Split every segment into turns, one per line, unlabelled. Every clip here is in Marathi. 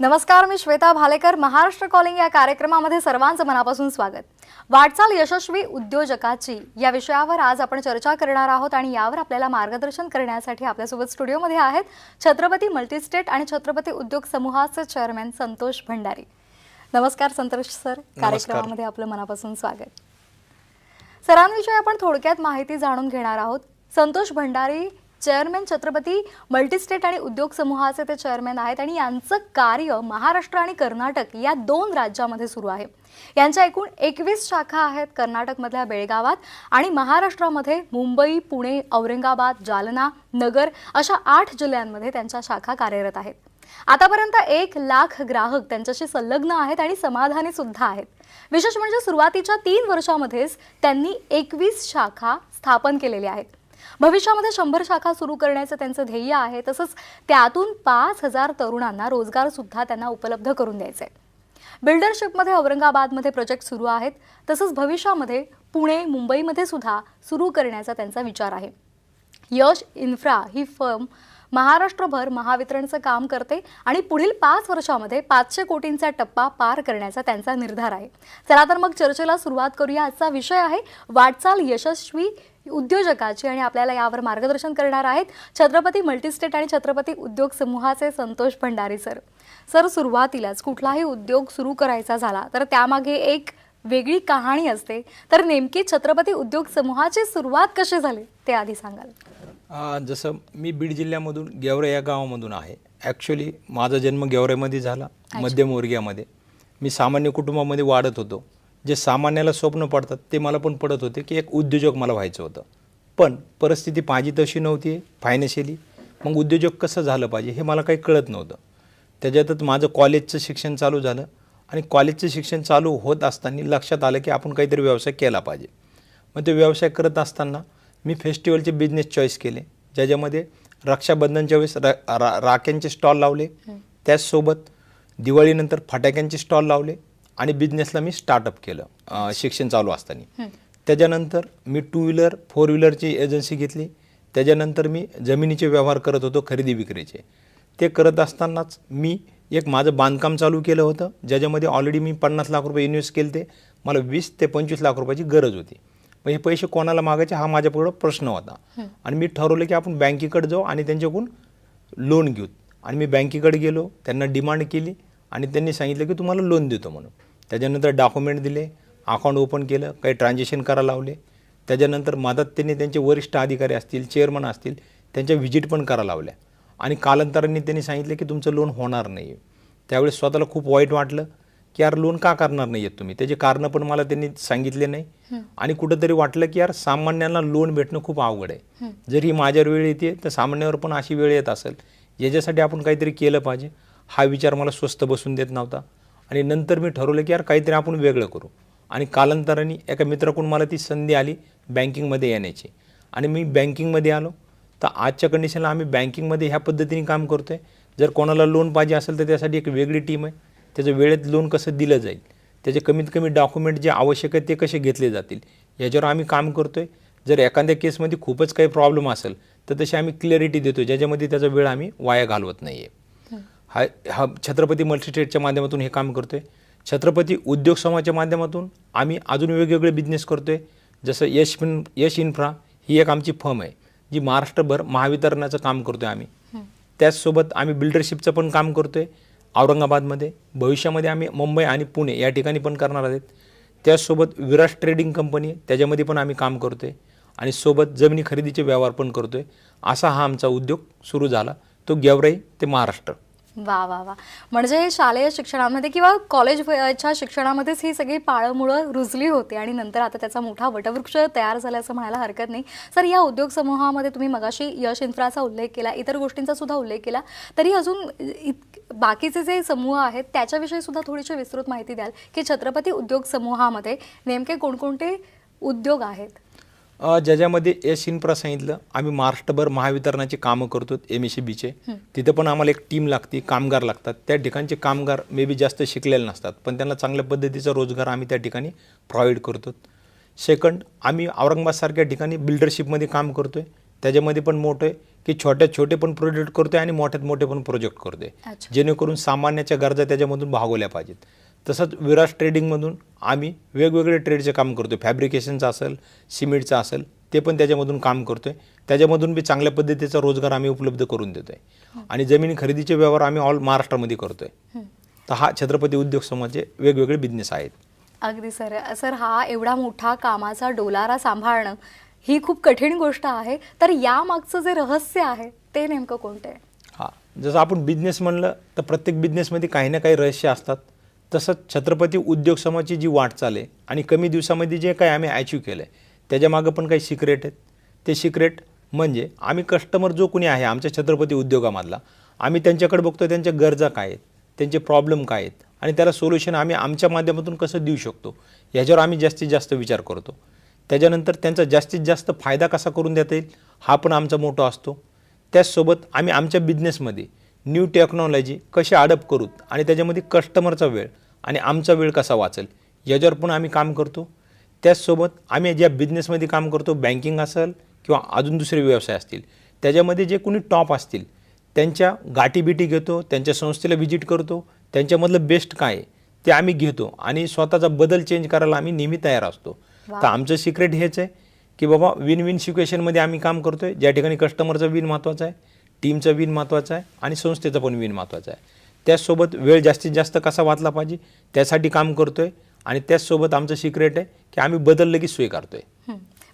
नमस्कार, मी श्वेता भालेकर. महाराष्ट्र कॉलिंग या कार्यक्रमामध्ये सर्वांचं मनापासून स्वागत. वाटचाल यशस्वी उद्योजकाची या विषयावर आज आपण चर्चा करणार आहोत आणि यावर आपल्याला मार्गदर्शन करण्यासाठी आपल्यासोबत स्टुडिओमध्ये आहेत छत्रपती मल्टीस्टेट आणि छत्रपती उद्योग समूहाचे चेअरमॅन संतोष भंडारी. नमस्कार संतोष सर, कार्यक्रमामध्ये आपलं मनापासून स्वागत. सरांविषयी आपण थोडक्यात माहिती जाणून घेणार आहोत. संतोष भंडारी चेअरमॅन छत्रपती मल्टीस्टेट आणि उद्योग समूहाचे ते चेअरमॅन आहेत आणि यांचं कार्य महाराष्ट्र आणि कर्नाटक या दोन राज्यामध्ये सुरू आहे. यांच्या एकूण 21 शाखा आहेत. कर्नाटकमधल्या बेळगावात आणि महाराष्ट्रामध्ये मुंबई, पुणे, औरंगाबाद, जालना, नगर अशा 8 जिल्ह्यांमध्ये त्यांच्या शाखा कार्यरत आहेत. आतापर्यंत 1 लाख ग्राहक त्यांच्याशी संलग्न आहेत आणि समाधानी सुद्धा आहेत. विशेष म्हणजे सुरुवातीच्या 3 वर्षांमध्येच त्यांनी 21 शाखा स्थापन केलेल्या आहेत. भविष्यामध्ये 100 शाखा सुरू करण्याचं त्यांचं ध्येय आहे. तसंच त्यातून 5000 तरुणांना रोजगार सुद्धा त्यांना उपलब्ध करून द्यायचे. बिल्डरशिपमध्ये औरंगाबादमध्ये प्रोजेक्ट सुरू आहेत. तसंच भविष्यामध्ये पुणे, मुंबईमध्ये सुद्धा सुरू करण्याचा त्यांचा विचार आहे. यश इन्फ्रा ही फर्म महाराष्ट्रभर महावितरणचं काम करते आणि पुढील 5 वर्षांमध्ये 500 कोटींचा टप्पा पार करण्याचा त्यांचा निर्धार आहे. चला तर मग चर्चेला सुरुवात करूया. आजचा विषय आहे वाटचाल यशस्वी उद्योजकाची आणि आपल्याला यावर मार्गदर्शन करणार आहेत छत्रपती मल्टीस्टेट आणि छत्रपती उद्योग समूहाचे संतोष भंडारी सर. सर, सुरुवातीलाच कुठलाही उद्योग सुरू करायचा झाला तर त्यामागे एक वेगळी कहाणी असते. तर नेमकी छत्रपती उद्योग समूहाची सुरुवात कशी झाली ते आधी सांगाल.
जसं मी बीड जिल्ह्यामधून गेवरे या गावामधून आहे. ॲक्च्युली माझा जन्म गेवरेमध्ये झाला, मध्यमवर्गीयामध्ये. मी सामान्य कुटुंबामध्ये वाढत होतो. जे सामान्याला स्वप्न पडतात ते मला पण पडत होते की एक उद्योजक मला व्हायचं होतं. पण परिस्थिती माझी तशी नव्हती फायनान्शियली. मग उद्योजक कसं झालं पाहिजे हे मला काही कळत नव्हतं. त्याच्यातच माझं कॉलेजचं शिक्षण चालू झालं आणि कॉलेजचं शिक्षण चालू होत असताना लक्षात आलं की आपण काहीतरी व्यवसाय केला पाहिजे. मग ते व्यवसाय करत असताना मी फेस्टिवलचे बिझनेस चॉईस केले, ज्याच्यामध्ये रक्षाबंधनच्या वेळेस राख्यांचे स्टॉल लावले. त्याचसोबत दिवाळीनंतर फटाक्यांचे स्टॉल लावले आणि बिझनेसला मी स्टार्टअप केलं शिक्षण चालू असताना. त्याच्यानंतर मी 2 व्हीलर 4 व्हीलरची एजन्सी घेतली. त्याच्यानंतर मी जमिनीचे व्यवहार करत होतो, खरेदी विक्रीचे. ते करत असतानाच मी एक माझं बांधकाम चालू केलं होतं, ज्याच्यामध्ये ऑलरेडी मी 50 लाख रुपये इन्व्हेस्ट केले. ते मला 20 ते 25 लाख रुपयाची गरज होती. मग हे पैसे कोणाला मागायचे हा माझ्यापुढं प्रश्न होता. आणि मी ठरवलं की आपण बँकेकडे जाऊ आणि त्यांच्याकडून लोन घेऊ. आणि मी बँकेकडे गेलो, त्यांना डिमांड केली आणि त्यांनी सांगितलं की तुम्हाला लोन देतो म्हणून. त्याच्यानंतर डॉक्युमेंट दिले, अकाउंट ओपन केलं, काही ट्रान्झॅक्शन करायला लावले. त्याच्यानंतर मदत त्यांनी त्यांचे वरिष्ठ अधिकारी असतील, चेअरमन असतील, त्यांच्या व्हिजिट पण करायला लावल्या. आणि कालांतराने त्यांनी सांगितलं की तुमचं लोन होणार नाही आहे. त्यावेळेस स्वतःला खूप वाईट वाटलं की यार लोन का करणार नाही आहेत तुम्ही. त्याचे कारणं पण मला त्यांनी सांगितले नाही. आणि कुठंतरी वाटलं की यार सामान्यांना लोन भेटणं खूप अवघड आहे. जर ही माझ्यावर वेळ येते तर सामान्यावर पण अशी वेळ येत असेल. याच्यासाठी आपण काहीतरी केलं पाहिजे हा विचार मला स्वस्थ बसून देत नव्हता. आणि नंतर मी ठरवलं की यार काहीतरी आपण वेगळं करू. आणि कालांतराने एका मित्राकडून मला ती संधी आली बँकिंगमध्ये येण्याची. आणि मी बँकिंगमध्ये आलो. तर आजच्या कंडिशनला आम्ही बँकिंगमध्ये ह्या पद्धतीने काम करतो आहे. जर कोणाला लोन पाहिजे असेल तर त्यासाठी एक वेगळी टीम आहे. त्याचं वेळेत लोन कसं दिलं जाईल, त्याचे कमीत कमी डॉक्युमेंट जे आवश्यक आहे ते कसे घेतले जातील, याच्यावर आम्ही काम करतो आहे. जर एखाद्या केसमध्ये खूपच काही प्रॉब्लेम असेल तर तशी आम्ही क्लॅरिटी देतो, ज्याच्यामध्ये त्याचा वेळ आम्ही वाया घालवत नाही आहे. हा छत्रपती मल्टीस्टेटच्या माध्यमातून हे काम करतो आहे. छत्रपती उद्योग समूहाच्या माध्यमातून आम्ही अजून वेगवेगळे बिझनेस करतो आहे. जसं यश इन्फ्रा ही एक आमची फर्म आहे जी महाराष्ट्रभर महावितरणाचं काम करतो आहे आम्ही. त्याचसोबत आम्ही बिल्डरशिपचं पण काम करतो आहे औरंगाबादमध्ये. भविष्यामध्ये आम्ही मुंबई आणि पुणे या ठिकाणी पण करणार आहेत. त्याचसोबत विराट ट्रेडिंग कंपनी आहे, त्याच्यामध्ये पण आम्ही काम करतो आहे. आणि सोबत जमिनी खरेदीचे व्यवहार पण करतो आहे. असा हा आमचा उद्योग सुरू झाला, तो गेवराई ते महाराष्ट्र.
वा वा वा. म्हणजे शालेय शिक्षणामध्ये किंवा कॉलेजच्या शिक्षणामध्येच ही सगळी पाळंमुळं रुजली होती आणि नंतर आता त्याचा मोठा वटवृक्ष तयार झाल्याचं म्हणायला हरकत नाही. सर, या उद्योग समूहामध्ये तुम्ही मगाशी यश इन्फ्राचा उल्लेख केला, इतर गोष्टींचा सुद्धा उल्लेख केला, तरी अजून बाकीचे जे समूह आहेत त्याच्याविषयी सुद्धा थोडीशी विस्तृत माहिती द्याल की छत्रपती उद्योग समूहामध्ये नेमके कोणकोणते उद्योग आहेत.
ज्याच्यामध्ये यश इन्फ्रा सांगितलं, आम्ही महाराष्ट्रभर महावितरणाची कामं करतो MSEBचे. तिथं पण आम्हाला एक टीम लागते, कामगार लागतात. त्या ठिकाणचे कामगार मे बी जास्त शिकलेले नसतात, पण त्यांना चांगल्या पद्धतीचा रोजगार आम्ही त्या ठिकाणी प्रोव्हाइड करतो. सेकंड, आम्ही औरंगाबादसारख्या ठिकाणी बिल्डरशिपमध्ये काम करतो आहे, त्याच्यामध्ये पण मोठं आहे की छोट्यात छोटे पण प्रोजेक्ट करतोय आणि मोठ्यात मोठे पण प्रोजेक्ट करतोय,
अच्छा.
जेणेकरून सामान्याच्या गरजा त्याच्यामधून भागवल्या पाहिजेत. तसंच विराज ट्रेडिंगमधून आम्ही वेगवेगळे ट्रेडचे काम करतोय. फॅब्रिकेशनचं असेल, सिमेंटचं असेल, ते पण त्याच्यामधून काम करतोय. त्याच्यामधून बी चांगल्या पद्धतीचा रोजगार आम्ही उपलब्ध करून देतोय. आणि जमिनी खरेदीचे व्यवहार आम्ही ऑल महाराष्ट्रामध्ये करतोय. तर हा छत्रपती उद्योग समूहाचे वेगवेगळे बिझनेस आहेत.
अगदी सर. सर, हा एवढा मोठा कामाचा डोलारा सांभाळणं ही खूप कठीण गोष्ट आहे. तर यामागचं जे रहस्य आहे ते नेमकं कोणतं आहे?
हां, जसं आपण बिझनेस म्हणलं तर प्रत्येक बिझनेसमध्ये काही ना काही रहस्य असतात. तसंच छत्रपती उद्योग समूहाची जी वाटचाल आहे आणि कमी दिवसामध्ये जे काही आम्ही अचीव्ह केलं आहे त्याच्यामागं पण काही सिक्रेट आहेत. ते सिक्रेट म्हणजे आम्ही कस्टमर जो कोणी आहे आमच्या छत्रपती उद्योगामधला, आम्ही त्यांच्याकडे बघतो त्यांच्या गरजा काय आहेत, त्यांचे प्रॉब्लेम काय आहेत आणि त्याला सोल्युशन आम्ही आमच्या माध्यमातून कसं देऊ शकतो याच्यावर आम्ही जास्तीत जास्त विचार करतो. त्याच्यानंतर त्यांचा जास्तीत जास्त फायदा कसा करून देता येईल हा पण आमचा मोठा असतो. त्याचसोबत आम्ही आमच्या बिझनेसमध्ये न्यू टेक्नॉलॉजी कशी अडॉप्ट करू आणि त्याच्यामध्ये कस्टमरचा वेळ आणि आमचा वेळ कसा वाचेल याच्यावर पण आम्ही काम करतो. त्याचसोबत आम्ही ज्या बिझनेसमध्ये काम करतो, बँकिंग असेल किंवा अजून दुसरे व्यवसाय असतील, त्याच्यामध्ये जे कोणी टॉप असतील त्यांच्या गाठीबिटी घेतो, त्यांच्या संस्थेला व्हिजिट करतो, त्यांच्यामधलं बेस्ट काय आहे ते आम्ही घेतो आणि स्वतःचा बदल चेंज करायला आम्ही नेहमी तयार असतो. तर आमचं सिक्रेट हेच आहे की बाबा विन विन सिच्युएशनमध्ये आम्ही काम करतोय, ज्या ठिकाणी कस्टमरचा विन महत्त्वाचा आहे, टीमचा विन महत्त्वाचा आहे आणि संस्थेचा पण विन महत्त्वाचा आहे. त्याचसोबत वेळ जास्तीत जास्त कसा वाचला पाहिजे त्यासाठी काम करतोय आणि त्याचसोबत आमचं सिक्रेट आहे की आम्ही बदल लगेच स्वीकारतोय.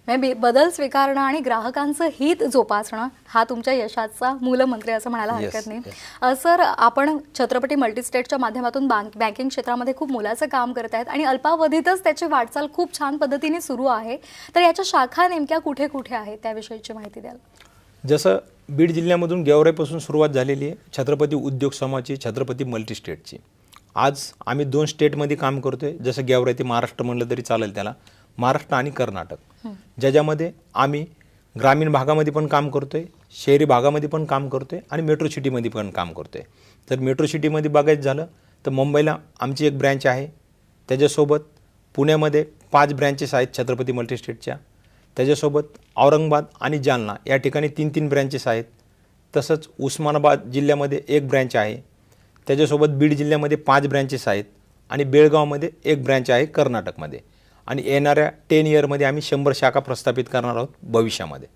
म्हणजे बदल स्वीकारणं आणि ग्राहकांचं हित जोपासणं हा तुमच्या यशाचा मूलमंत्र असं म्हणायला हरकत नाही. सर, आपण छत्रपती मल्टीस्टेटच्या माध्यमातून बँकिंग क्षेत्रामध्ये खूप मोलाचं काम करत आहेत आणि अल्पावधीतच त्याची वाटचाल खूप छान पद्धतीने सुरू आहे. तर याच्या शाखा नेमक्या कुठे कुठे आहेत त्याविषयीची माहिती द्याल?
जसं बीड जिल्ह्यामधून गेवराईपासून सुरुवात झालेली आहे छत्रपती उद्योग समूहाची, छत्रपती मल्टीस्टेटची. आज आम्ही 2 स्टेटमध्ये काम करतोय. जसं गेवराई ते महाराष्ट्र म्हणलं तरी चालेल त्याला, महाराष्ट्र आणि कर्नाटक, ज्याच्यामध्ये आम्ही ग्रामीण भागामध्ये पण काम करतोय, शहरी भागामध्ये पण काम करतोय आणि मेट्रो सिटीमध्ये पण काम करतोय. तर मेट्रो सिटीमध्ये बघायचं झालं तर मुंबईला आमची एक ब्रँच आहे. त्याच्यासोबत पुण्यामध्ये 5 ब्रँचेस आहेत छत्रपती मल्टीस्टेटच्या. त्याच्यासोबत औरंगाबाद आणि जालना या ठिकाणी 3-3 ब्रँचेस आहेत. तसंच उस्मानाबाद जिल्ह्यामध्ये 1 ब्रँच आहे. त्याच्यासोबत बीड जिल्ह्यामध्ये 5 ब्रँचेस आहेत आणि बेळगावमध्ये 1 ब्रँच आहे कर्नाटकमध्ये. आणि येणाऱ्या 10 इयरमध्ये आम्ही 100 शाखा प्रस्थापित करणार आहोत भविष्यामध्ये.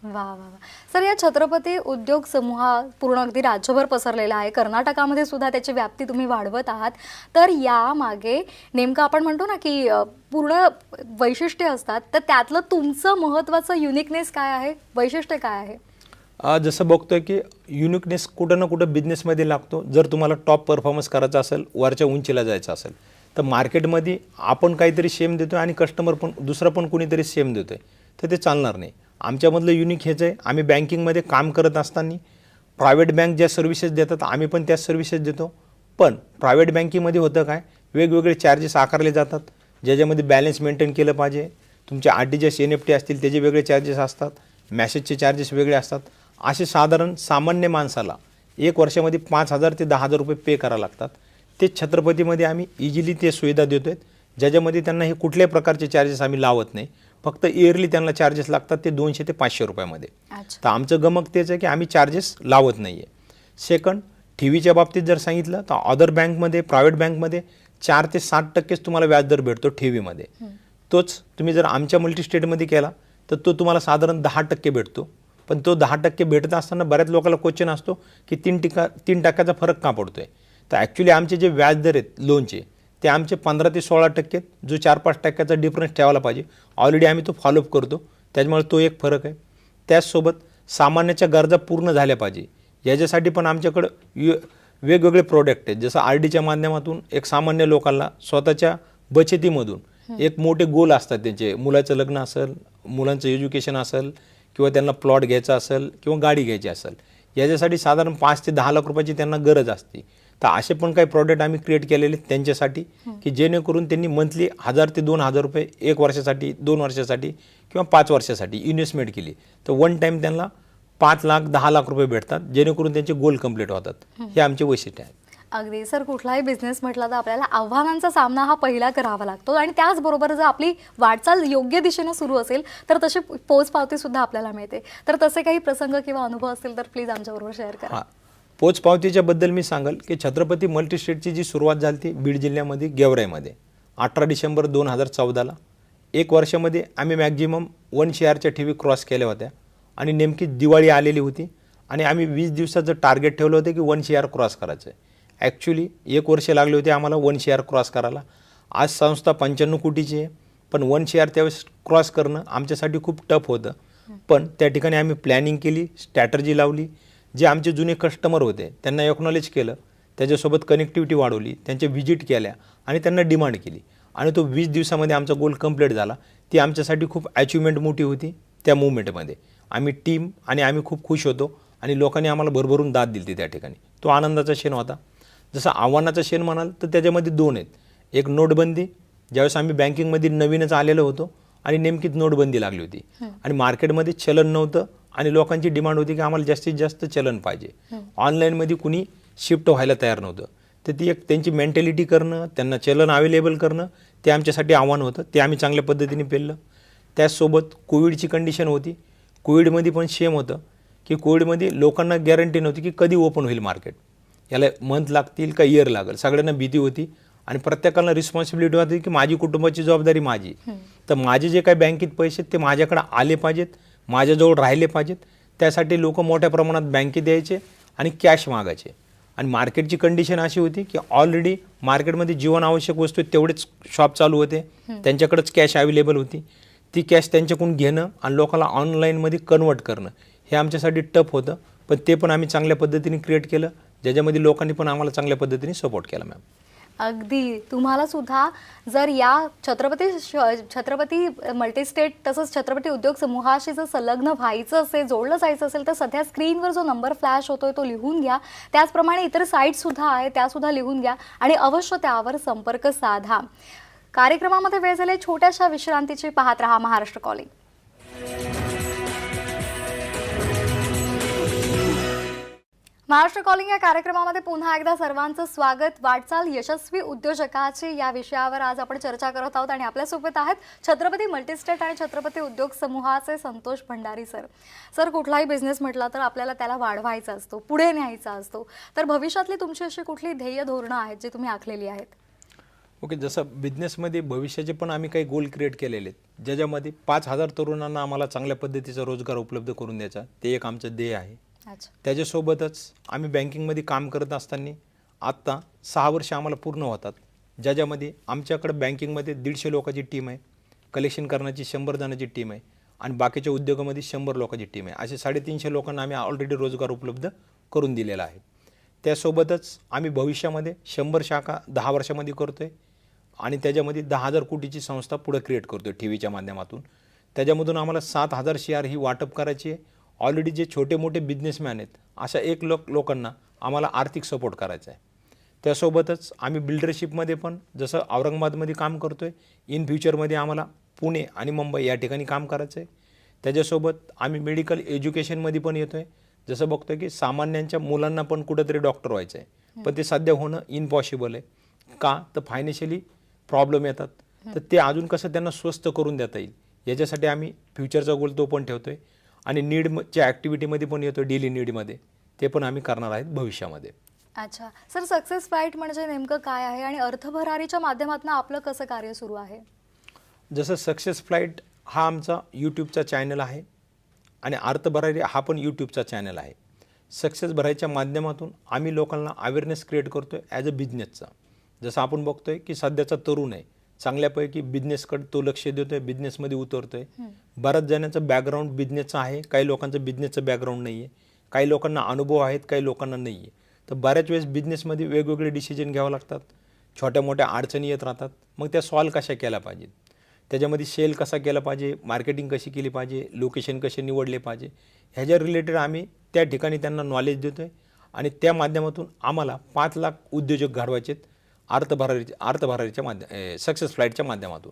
वा वा वा. सर, या छत्रपती उद्योग समूह पूर्ण अगदी राज्यभर पसरलेला आहे. कर्नाटकामध्ये सुद्धा त्याची व्याप्ती तुम्ही वाढवत आहात. तर यामागे नेमकं आपण म्हणतो ना की पूर्ण वैशिष्ट्य असतात, तर त्यातलं तुमचं महत्त्वाचं युनिकनेस काय आहे, वैशिष्ट्य काय आहे?
जसं बघतोय की युनिकनेस कुठं ना कुठं बिझनेसमध्ये लागतो. जर तुम्हाला टॉप परफॉर्मन्स करायचा असेल, वरच्या उंचीला जायचं असेल, तर मार्केटमध्ये आपण काहीतरी सेम देतोय आणि कस्टमर पण दुसरं पण कुणीतरी सेम देतोय, तर ते चालणार नाही. आमच्यामधलं युनिक हेच आहे. आम्ही बँकिंगमध्ये काम करत असताना प्रायव्हेट बँक ज्या सर्व्हिसेस देतात आम्ही पण त्याच सर्व्हिसेस देतो. पण प्रायव्हेट बँकिंगमध्ये होतं काय, वेगवेगळे चार्जेस आकारले जातात, ज्याच्यामध्ये बॅलन्स मेंटेन केलं पाहिजे. तुमचे RTGS NFT असतील त्याचे वेगळे चार्जेस असतात, मॅसेजचे चार्जेस वेगळे असतात. असे साधारण सामान्य माणसाला 1 वर्षामध्ये 5,000 ते 10,000 रुपये पे करावं लागतात. ते छत्रपतीमध्ये आम्ही इझिली ते सुविधा देतो आहेत, ज्याच्यामध्ये त्यांना हे कुठल्याही प्रकारचे चार्जेस आम्ही लावत नाही. फक्त इयरली त्यांना चार्जेस लागतात ते 200 ते 500 रुपयामध्ये. तर आमचं गमक तेच आहे की आम्ही चार्जेस लावत नाही आहे. सेकंड, ठेवीच्या बाबतीत जर सांगितलं तर अदर बँकमध्ये, प्रायव्हेट बँकमध्ये 4 ते 7% तुम्हाला व्याजदर भेटतो ठेवीमध्ये. तोच तुम्ही जर आमच्या मल्टीस्टेटमध्ये केला तर तो तुम्हाला साधारण 10% भेटतो. पण तो 10% भेटत असताना बऱ्याच लोकांना क्वेश्चन असतो की 3% फरक का पडतो आहे. तर ॲक्च्युली आमचे जे व्याजदर आहेत लोनचे ते आमचे 15 ते 16%, जो 4-5% डिफरन्स ठेवायला पाहिजे. ऑलरेडी आम्ही तो फॉलोअप करतो, त्याच्यामुळे तो एक फरक आहे. त्याचसोबत सामान्याच्या गरजा पूर्ण झाल्या पाहिजे याच्यासाठी पण आमच्याकडं वेगवेगळे प्रोडक्ट आहेत. जसं RDच्या माध्यमातून एक सामान्य लोकांना स्वतःच्या बचतीमधून एक मोठे गोल असतात त्यांचे, मुलाचं लग्न असेल, मुलांचं एज्युकेशन असेल किंवा त्यांना प्लॉट घ्यायचा असेल किंवा गाडी घ्यायची असेल, याच्यासाठी साधारण 5 ते 10 लाख रुपयाची त्यांना गरज असते. तर असे पण काही प्रॉडक्ट आम्ही क्रिएट केलेले त्यांच्यासाठी की जेणेकरून त्यांनी मंथली 1,000 ते 2,000 रुपये 1 वर्षासाठी, 2 वर्षासाठी किंवा 5 वर्षासाठी इन्व्हेस्टमेंट केली तर वन टाईम त्यांना 5 लाख 10 लाख रुपये भेटतात, जेणेकरून त्यांचे गोल कंप्लीट होतात. हे आमचे वैशिष्ट्य आहे.
अगदी सर, कुठलाही बिझनेस म्हटला तर आपल्याला आव्हानांचा सामना हा पहिला करावा लागतो आणि त्याचबरोबर जर आपली वाटचाल योग्य दिशेने सुरू असेल तर तशी पोचपावती सुद्धा आपल्याला मिळते. तर तसे काही प्रसंग किंवा अनुभव असतील तर प्लीज आमच्याबरोबर शेअर करा.
हां, पोचपावतीच्या बद्दल मी सांगेल की छत्रपती मल्टीस्टेटची जी सुरुवात झाली ती बीड जिल्ह्यामध्ये गेवराईमध्ये 18 डिसेंबर 2014ला. 1 वर्षामध्ये आम्ही मॅक्झिमम 1 CRच्या ठेवी क्रॉस केल्या होत्या आणि नेमकी दिवाळी आलेली होती आणि आम्ही 20 दिवसाचं टार्गेट ठेवलं होतं की 1 CR क्रॉस करायचं आहे. ॲक्च्युली 1 वर्ष लागले होते आम्हाला 1 CR क्रॉस करायला. आज संस्था 95 कोटीची आहे, पण 1 CR त्यावेळेस क्रॉस करणं आमच्यासाठी खूप टफ होतं. पण त्या ठिकाणी आम्ही प्लॅनिंग केली, स्ट्रॅटर्जी लावली, जे आमचे जुने कस्टमर होते त्यांना एक्नॉलेज केलं, त्याच्यासोबत कनेक्टिव्हिटी वाढवली, त्यांच्या व्हिजिट केल्या आणि त्यांना डिमांड केली आणि तो 20 दिवसामध्ये आमचा गोल कंप्लीट झाला. ती आमच्यासाठी खूप अचिव्हमेंट मोठी होती. त्या मुवमेंटमध्ये आम्ही टीम आणि आम्ही खूप खुश होतो आणि लोकांनी आम्हाला भरभरून दाद दिली त्या ठिकाणी. तो आनंदाचा क्षण होता. जसं आव्हानाचा क्षण म्हणाल तर त्याच्यामध्ये 2 आहेत. एक नोटबंदी, ज्यावेळेस आम्ही बँकिंगमध्ये नवीनच आलेलो होतो आणि नेमकीच नोटबंदी लागली होती आणि मार्केटमध्ये चलन नव्हतं आणि लोकांची डिमांड होती की आम्हाला जास्तीत जास्त चलन पाहिजे. ऑनलाईनमध्ये कुणी शिफ्ट व्हायला तयार नव्हतं. तर ती एक त्यांची मेंटॅलिटी करणं, त्यांना चलन अवेलेबल करणं, ते आमच्यासाठी आव्हान होतं. ते आम्ही चांगल्या पद्धतीने पेललं. त्याचसोबत कोविडची कंडिशन होती. कोविडमध्ये पण सेम होतं की कोविडमध्ये लोकांना गॅरंटी नव्हती की कधी ओपन होईल मार्केट, याला मंथ लागतील का इयर लागेल, सगळ्यांना भीती होती आणि प्रत्येकाला रिस्पॉन्सिबिलिटी होती की माझी कुटुंबाची जबाबदारी माझी. तर माझे जे काही बँकेत पैसे ते माझ्याकडे आले पाहिजेत, माझ्याजवळ राहिले पाहिजेत. त्यासाठी लोक मोठ्या प्रमाणात बँकेत यायचे आणि कॅश मागायचे आणि मार्केटची कंडिशन अशी होती की ऑलरेडी मार्केटमध्ये जीवनावश्यक वस्तू तेवढेच शॉप चालू होते, त्यांच्याकडेच कॅश अवेलेबल होती. ती कॅश त्यांच्याकडून घेणं आणि लोकांना ऑनलाईनमध्ये कन्वर्ट करणं हे आमच्यासाठी टफ होतं, पण ते पण आम्ही चांगल्या पद्धतीने क्रिएट केलं, ज्याच्यामध्ये लोकांनी पण आम्हाला चांगल्या पद्धतीने सपोर्ट केला. मॅम,
अगदी तुम्हाला सुद्धा जर या छत्रपती मल्टीस्टेट तसंच छत्रपती उद्योग समूहाशी जर संलग्न व्हायचं असेल, जोडलं जायचं असेल तर सध्या स्क्रीनवर जो नंबर फ्लॅश होतोय तो लिहून घ्या. त्याचप्रमाणे इतर साईटसुद्धा आहे त्यासुद्धा लिहून घ्या आणि अवश्य त्यावर संपर्क साधा. कार्यक्रमामध्ये वेळ झाली छोट्याशा विश्रांतीची. पाहत रहा महाराष्ट्र कॉलिंग. महाराष्ट्र कॉलिंग या कार्यक्रमामध्ये पुन्हा एकदा सर्वांचं स्वागत. वाटचाल यशस्वी उद्योजकाची या विषयावर आज आपण चर्चा करत आहोत आणि आपल्यासोबत आहेत छत्रपती मल्टीस्टेट आणि छत्रपती उद्योग समूहाचे संतोष भंडारी सर. सर, कुठलाही बिझनेस म्हटला तर आपल्याला त्याला वाढवायचा असतो, पुढे न्यायचा असतो. तर भविष्यातली तुमची अशी कुठली ध्येय धोरणं आहेत जी तुम्ही आखलेली आहेत?
ओके, जसं बिझनेसमध्ये भविष्याचे पण आम्ही काही गोल क्रिएट केलेले आहेत, ज्याच्यामध्ये 5,000 तरुणांना आम्हाला चांगल्या पद्धतीचा रोजगार उपलब्ध करून द्यायचा, ते एक आमचं ध्येय आहे. त्याच्यासोबतच आम्ही बँकिंगमध्ये काम करत असताना आत्ता 6 वर्ष आम्हाला पूर्ण होतात, ज्याच्यामध्ये आमच्याकडे बँकिंगमध्ये 150 लोकांची टीम आहे, कलेक्शन करण्याची 100 जणांची टीम आहे आणि बाकीच्या उद्योगामध्ये 100 लोकांची टीम आहे. असे 350 लोकांना आम्ही ऑलरेडी रोजगार उपलब्ध करून दिलेला आहे. त्यासोबतच आम्ही भविष्यामध्ये 100 शाखा 10 वर्षामध्ये करतो आहे आणि त्याच्यामध्ये 10,000 कोटीची संस्था पुढे क्रिएट करतो आहे टीव्हीच्या माध्यमातून. त्याच्यामधून आम्हाला 7,000 शेअर ही वाटप करायची आहे. ऑलरेडी जे छोटे मोठे बिझनेसमॅन आहेत अशा 1 लाख लोकांना आम्हाला आर्थिक सपोर्ट करायचा आहे. त्यासोबतच आम्ही बिल्डरशिपमध्ये पण जसं औरंगाबादमध्ये काम करतो आहे, इन फ्युचरमध्ये आम्हाला पुणे आणि मुंबई या ठिकाणी काम करायचं आहे. त्याच्यासोबत आम्ही मेडिकल एज्युकेशनमध्ये पण येतो आहे. जसं बघतो आहे की सामान्यांच्या मुलांना पण कुठंतरी डॉक्टर व्हायचं आहे, पण ते सध्या होणं इम्पॉसिबल आहे. का तर फायनान्शियली प्रॉब्लेम येतात, तर ते अजून कसं त्यांना स्वस्त करून देता येईल याच्यासाठी आम्ही फ्युचरचा गोल तो पण ठेवतो आहे आणि नीडच्या ॲक्टिव्हिटीमध्ये पण येतो, डेली नीडमध्ये ते पण आम्ही करणार आहेत भविष्यामध्ये.
अच्छा सर, सक्सेस फ्लाईट म्हणजे नेमकं काय आहे आणि अर्थभरारीच्या माध्यमातून आपलं कसं कार्य सुरू आहे?
जसं सक्सेस फ्लाईट हा आमचा यूट्यूबचा चॅनल आहे आणि अर्थभरारी हा पण यूट्यूबचा चॅनल आहे. सक्सेस भरारीच्या माध्यमातून आम्ही लोकांना अवेअरनेस क्रिएट करतो आहे ॲज अ बिझनेसचा. जसं आपण बघतो आहे की सध्याचा तरुण आहे चांगल्यापैकी बिझनेसकडे तो लक्ष देतो आहे, बिझनेसमध्ये उतरतो आहे. बऱ्याच जणांचं बॅकग्राऊंड बिझनेसचं आहे, काही लोकांचं बिझनेसचं बॅकग्राऊंड नाही आहे, काही लोकांना अनुभव आहेत, काही लोकांना नाही आहे. तर बऱ्याच वेळेस बिझनेसमध्ये वेगवेगळे डिसिजन घ्यावं लागतात, छोट्या मोठ्या अडचणी येत राहतात. मग त्या सॉल्व कशा केल्या पाहिजेत, त्याच्यामध्ये सेल कसा केला पाहिजे, मार्केटिंग कशी केली पाहिजे, लोकेशन कसे निवडले पाहिजे, ह्याच्या रिलेटेड आम्ही त्या ठिकाणी त्यांना नॉलेज देतो आहे आणि त्या माध्यमातून आम्हाला 5 लाख उद्योजक घडवायचे आहेत अर्थभरारीच्या सक्सेस फ्लाईटच्या माध्यमातून.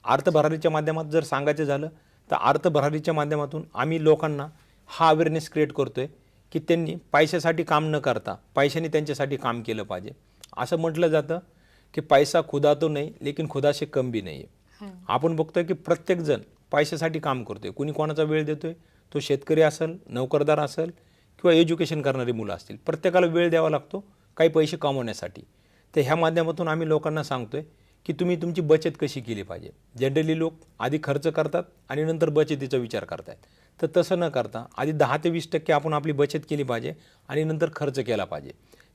अर्थभरारीच्या माध्यमात जर सांगायचं झालं तर अर्थभरारीच्या माध्यमातून आम्ही लोकांना हा अवेअरनेस क्रिएट करतो आहे की त्यांनी पैशासाठी काम न करता पैशाने त्यांच्यासाठी काम केलं पाहिजे. असं म्हटलं जातं की पैसा खुदा तो नाही लेकिन खुदा से कम भी नाही आहे. आपण बघतोय की प्रत्येकजण पैशासाठी काम करतोय. कुणी कोणाचा वेळ देतोय, तो शेतकरी असेल, नोकरदार असेल किंवा एज्युकेशन करणारी मुलं असतील, प्रत्येकाला वेळ द्यावा लागतो काही पैसे कमवण्यासाठी. तर ह्या माध्यमातून आम्ही लोकांना सांगतोय की तुम्ही तुमची बचत कशी केली पाहिजे. जनरली लोक आधी खर्च करतात आणि नंतर बचतीचा विचार करतात. तर तसं न करता आधी 10 ते 20% आपण आपली बचत केली पाहिजे आणि नंतर खर्च केला पाहिजे.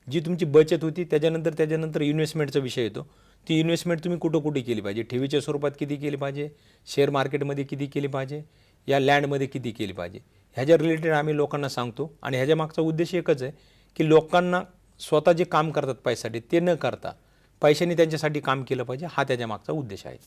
जी तुमची बचत होती त्याच्यानंतर इन्व्हेस्टमेंटचा विषय येतो. ती इन्व्हेस्टमेंट तुम्ही कुठं केली पाहिजे, ठेवीच्या स्वरूपात किती केली पाहिजे, शेअर मार्केटमध्ये किती केली पाहिजे, या लँडमध्ये किती केली पाहिजे, ह्याच्या रिलेटेड आम्ही लोकांना सांगतो. आणि ह्याच्या मागचा उद्देश एकच आहे की लोकांना स्वतः जे काम करतात पैशासाठी ते न करता पैशाने त्यांच्यासाठी काम केलं पाहिजे, हा त्याच्या मागचा उद्देश आहे.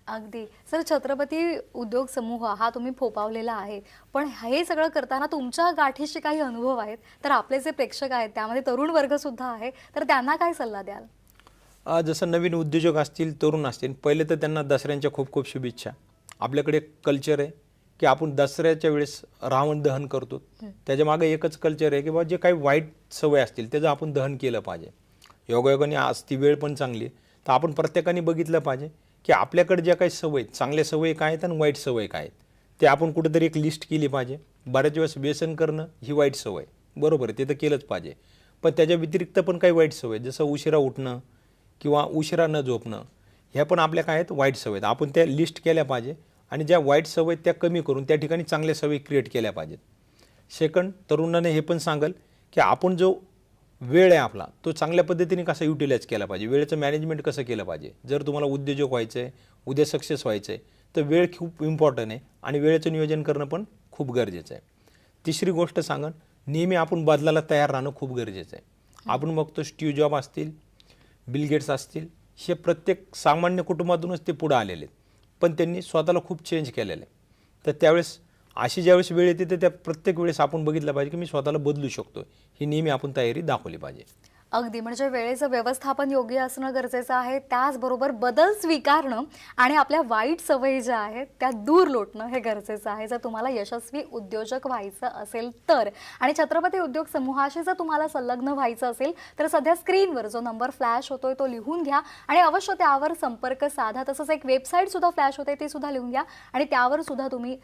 अगदी. सर, छत्रपती उद्योग समूह हा तुम्ही फोपावलेला आहे, पण हे सगळं करताना तुमच्या गाठीशी काही अनुभव आहेत, तर आपले जे प्रेक्षक आहेत त्यामध्ये तरुण वर्ग सुद्धा आहे, तर त्यांना काय सल्ला द्याल?
जसं नवीन उद्योजक असतील, तरुण असतील, पहिले तर त्यांना दसऱ्यांच्या खूप खूप शुभेच्छा. आपल्याकडे एक कल्चर आहे की आपण दसऱ्याच्या वेळेस रावण दहन करतो. त्याच्यामागे एकच कल्चर आहे की बाबा जे काही वाईट सवय असतील त्याचं आपण दहन केलं पाहिजे. योगायोगाने आज ती वेळ पण चांगली आहे, तर आपण प्रत्येकाने बघितलं पाहिजे की आपल्याकडे ज्या काही सवय, चांगल्या सवयी काय आहेत आणि वाईट सवय काय आहेत, ते आपण कुठेतरी एक लिस्ट केली पाहिजे. बऱ्याच वेळेस व्यसन करणं ही वाईट सवय, बरोबर आहे, ते तर केलंच पाहिजे. पण त्याच्या व्यतिरिक्त पण काही वाईट सवय, जसं उशिरा उठणं किंवा उशिरा न झोपणं, ह्या पण आपल्या काय आहेत वाईट सवयी. आपण त्या लिस्ट केल्या पाहिजे आणि ज्या वाईट सवयी त्या कमी करून त्या ठिकाणी चांगल्या सवयी क्रिएट केल्या पाहिजेत. सेकंड, तरुणाने हे पण सांगेल की आपण जो वेळ आहे आपला तो चांगल्या पद्धतीने कसा युटिलाइज केला पाहिजे, वेळेचं मॅनेजमेंट कसं केलं पाहिजे. जर तुम्हाला उद्योजक व्हायचं आहे, उद्या सक्सेस व्हायचं आहे, तर वेळ खूप इम्पॉर्टंट आहे आणि वेळेचं नियोजन करणं पण खूप गरजेचं आहे. तिसरी गोष्ट सांगन, नेहमी आपण बदलायला तयार राहणं खूप गरजेचं आहे. आपण बघतो स्टीव्ह जॉब असतील, बिल गेट्स असतील, हे प्रत्येक सामान्य कुटुंबातूनच ते पुढे आलेले आहेत, पण त्यांनी स्वतःला खूप चेंज केलेलं आहे. तर त्यावेळेस अशी ज्यावेळेस वेळ येते तर त्या प्रत्येक वेळेस आपण बघितलं पाहिजे की मी स्वतःला बदलू शकतो, ही नेहमी आपण तयारी दाखवली पाहिजे.
अगदी. म्हणजे वेळेचं व्यवस्थापन योग्य असणं गरजेचं आहे, त्याचबरोबर बदल स्वीकारणं आणि आपल्या वाईट सवयी ज्या आहेत त्या दूर लोटणं हे गरजेचं आहे, जर तुम्हाला यशस्वी उद्योजक व्हायचं असेल तर. आणि छत्रपती उद्योग समूहाशी जर तुम्हाला संलग्न व्हायचं असेल तर सध्या स्क्रीनवर जो नंबर फ्लॅश होतोय तो लिहून घ्या आणि अवश्य त्यावर संपर्क साधा. तसंच एक वेबसाईटसुद्धा फ्लॅश होते, ती सुद्धा लिहून घ्या आणि त्यावर सुद्धा तुम्ही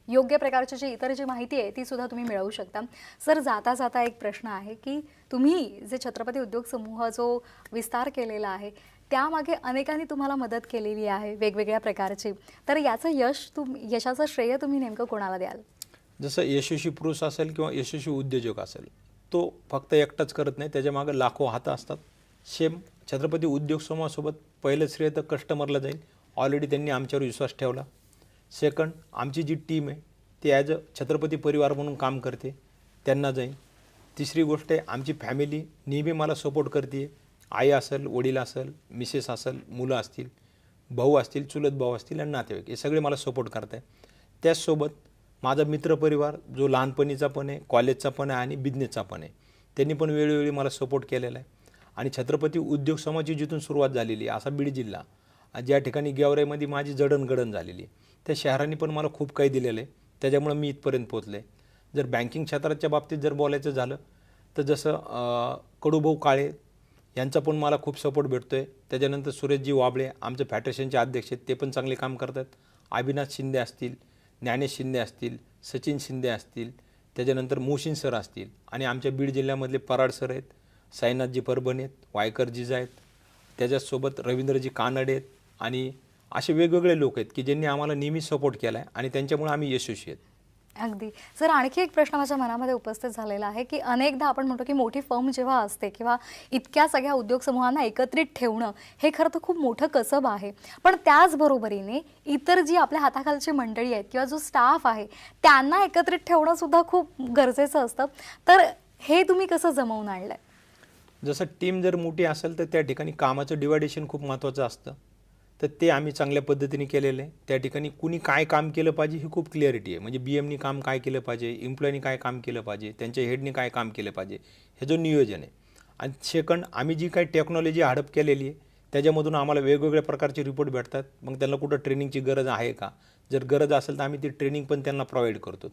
योग्य प्रकारची जी इतर जी माहिती आहे ती सुद्धा तुम्ही मिळवू शकता. सर, जाता जाता एक प्रश्न आहे की तुम्ही जे छत्रपती उद्योग समूह जो विस्तार केलेला आहे त्यामागे अनेकांनी तुम्हाला मदत केलेली आहे वेगवेगळ्या प्रकारची, तर याचं यशाचं श्रेय तुम्ही नेमकं कोणाला द्याल?
जसं यशस्वी पुरुष असेल किंवा यशस्वी उद्योजक असेल, तो फक्त एकटाच करत नाही, त्याच्यामागं लाखो हात असतात. सेम छत्रपती उद्योग समूहासोबत पहिलं श्रेय तर कस्टमरला जाईल. ऑलरेडी त्यांनी आमच्यावर विश्वास ठेवला. सेकंड, आमची जी टीम आहे ती ॲज अ छत्रपती परिवार म्हणून काम करते, त्यांना जाईल. तिसरी गोष्ट आहे, आमची फॅमिली नेहमी मला सपोर्ट करते. आई असेल, वडील असेल, मिसेस असेल, मुलं असतील, भाऊ असतील, चुलत भाऊ असतील आणि नातेवाईक, हे सगळे मला सपोर्ट करत आहे. त्याचसोबत माझा मित्रपरिवार जो लहानपणीचा पण आहे, कॉलेजचा पण आहे आणि बिझनेसचा पण आहे, त्यांनी पण वेळोवेळी मला सपोर्ट केलेला आहे. आणि छत्रपती उद्योग समूहाची जिथून सुरुवात झालेली आहे, असा बीड जिल्हा ज्या ठिकाणी गेवराईमध्ये माझी जडणघडण झालेली आहे, त्या शहरांनी पण मला खूप काही दिलेलं आहे, त्याच्यामुळे मी इथपर्यंत पोहोचलो आहे. जर बँकिंग क्षेत्राच्या बाबतीत जर बोलायचं झालं तर जसं कडूभाऊ काळे यांचा पण मला खूप सपोर्ट भेटतो आहे. त्याच्यानंतर सुरेशजी वाबळे आमचे फेडरेशनचे अध्यक्ष आहेत, ते पण चांगले काम करतात. अविनाश शिंदे असतील, ज्ञानेश शिंदे असतील, सचिन शिंदे असतील, त्याच्यानंतर मोहसिन सर असतील आणि आमच्या बीड जिल्ह्यामधले पराड सर आहेत, साईनाथजी परभणी आहेत, वायकरजीज आहेत, त्याच्यासोबत रवींद्रजी कानडे आहेत आणि असे वेगवेगळे लोक आहेत की ज्यांनी आम्हाला नेहमी सपोर्ट केला आहे आणि त्यांच्यामुळे आम्ही यशस्वी आहेत.
अगदी. सर, आणखी एक प्रश्न माझ्या मनामध्ये उपस्थित झालेला आहे की अनेकदा आपण म्हणतो की मोठी फर्म जेव्हा असते किंवा इतक्या सगळ्या उद्योग समूहांना एकत्रित ठेवणं हे खरं तर खूप मोठं कसब आहे, पण त्याचबरोबरीने इतर जी आपल्या हाताखालची मंडळी आहेत किंवा जो स्टाफ आहे त्यांना एकत्रित ठेवणं सुद्धा खूप गरजेचं असतं, तर हे तुम्ही कसं जमवून आणलं आहे?
जसं टीम जर मोठी असेल तर त्या ठिकाणी कामाचं डिवायडेशन खूप महत्त्वाचं असतं, तर ते आम्ही चांगल्या पद्धतीने केलेलं आहे. त्या ठिकाणी कुणी काय काम केलं पाहिजे ही खूप क्लिअरिटी आहे. म्हणजे BMनी काम काय केलं पाहिजे, एम्प्लॉयनी काय काम केलं पाहिजे, त्यांच्या हेडनी काय काम केलं पाहिजे, हे जो नियोजन आहे. आणि सेकंड, आम्ही जी काही टेक्नॉलॉजी हडप केलेली आहे त्याच्यामधून आम्हाला वेगवेगळ्या प्रकारचे रिपोर्ट भेटतात. मग त्यांना कुठं ट्रेनिंगची गरज आहे का, जर गरज असेल तर आम्ही ती ट्रेनिंग पण त्यांना प्रोव्हाइड करतो.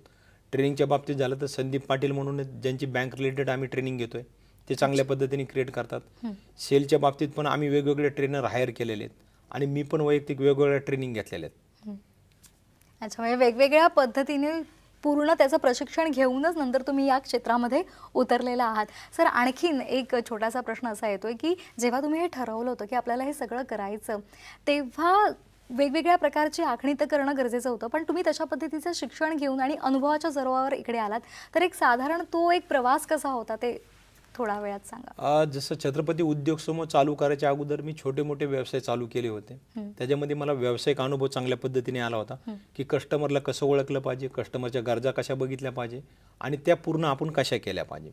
ट्रेनिंगच्या बाबतीत झालं तर संदीप पाटील म्हणून ज्यांची बँक रिलेटेड आम्ही ट्रेनिंग घेतोय ते चांगल्या पद्धतीने क्रिएट करतात. सेलच्या बाबतीत पण आम्ही वेगवेगळे ट्रेनर हायर केलेले आहेत आणि मी पण वैयक्तिक वेगवेगळ्या ट्रेनिंग घेतलेल्या आहेत.
अच्छा, म्हणजे वेगवेगळ्या पद्धतीने पूर्ण त्याचं प्रशिक्षण घेऊनच नंतर तुम्ही या क्षेत्रामध्ये उतरलेला आहात. सर, आणखीन एक छोटासा प्रश्न असा येतोय की जेव्हा तुम्ही हे ठरवलं होतं की आपल्याला हे सगळं करायचं, तेव्हा वेगवेगळ्या प्रकारची आखणी तर करणं गरजेचं होतं, पण तुम्ही तशा पद्धतीचं शिक्षण घेऊन आणि अनुभवाच्या जोरावर इकडे आलात, तर एक साधारण तो एक प्रवास कसा होता ते थोडा वेळात सांगा.
जसं छत्रपती उद्योग समूह चालू करायच्या अगोदर मी छोटे मोठे व्यवसाय चालू केले होते. त्याच्यामध्ये मला व्यावसायिक अनुभव चांगल्या पद्धतीने आला होता की कस्टमरला कसं ओळखलं पाहिजे, कस्टमरच्या गरजा कशा बघितल्या पाहिजे आणि त्या पूर्ण आपण कशा केल्या पाहिजे.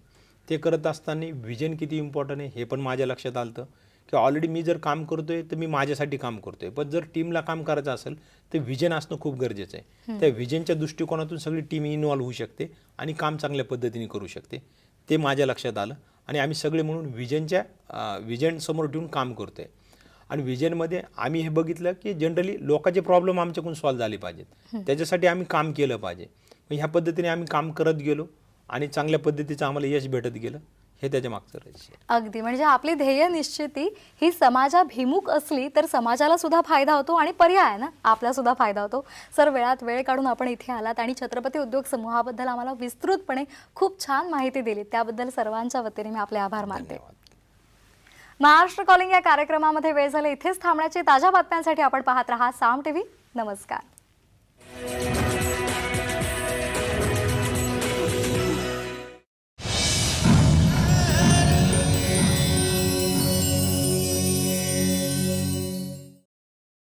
ते करत असताना व्हिजन किती इम्पॉर्टंट आहे हे पण माझ्या लक्षात आलं की ऑलरेडी मी जर काम करतोय तर मी माझ्यासाठी काम करतोय, पण जर टीमला काम करायचं असेल तर व्हिजन असणं खूप गरजेचं आहे. त्या व्हिजनच्या दृष्टिकोनातून सगळी टीम इन्व्हॉल्व्ह होऊ शकते आणि काम चांगल्या पद्धतीने करू शकते. ते माझ्या लक्षात आलं आणि आम्ही सगळे म्हणून व्हिजन समोर ठेवून काम करतोय. आणि व्हिजनमध्ये आम्ही हे बघितलं की जनरली लोकांचे प्रॉब्लेम आमच्याकडून सॉल्व्ह झाले पाहिजेत, त्याच्यासाठी आम्ही काम केलं पाहिजे. मग ह्या पद्धतीने आम्ही काम करत गेलो आणि चांगल्या पद्धतीचं आम्हाला यश भेटत गेलं. हे त्याच्या मागचं रहस्य.
अगदी, म्हणजे आपली ध्येय निश्चिती ही समाजाभिमुख असली तर समाजाला सुद्धा फायदा होतो आणि पर्याय ना आपला सुद्धा फायदा होतो. सर, वेळात वेळ काढून आपण इथे आलात आणि छत्रपती उद्योग समूहाबद्दल आम्हाला विस्तृतपणे खूप छान माहिती दिली, त्याबद्दल सर्वांच्या वतीने मी आपले आभार मानते. महाराष्ट्र कॉलिंग या कार्यक्रमामध्ये वेळ झाली इथेच थांबण्याची. ताज्या बातम्यांसाठी आपण पाहत रहा साम टीव्ही. नमस्कार.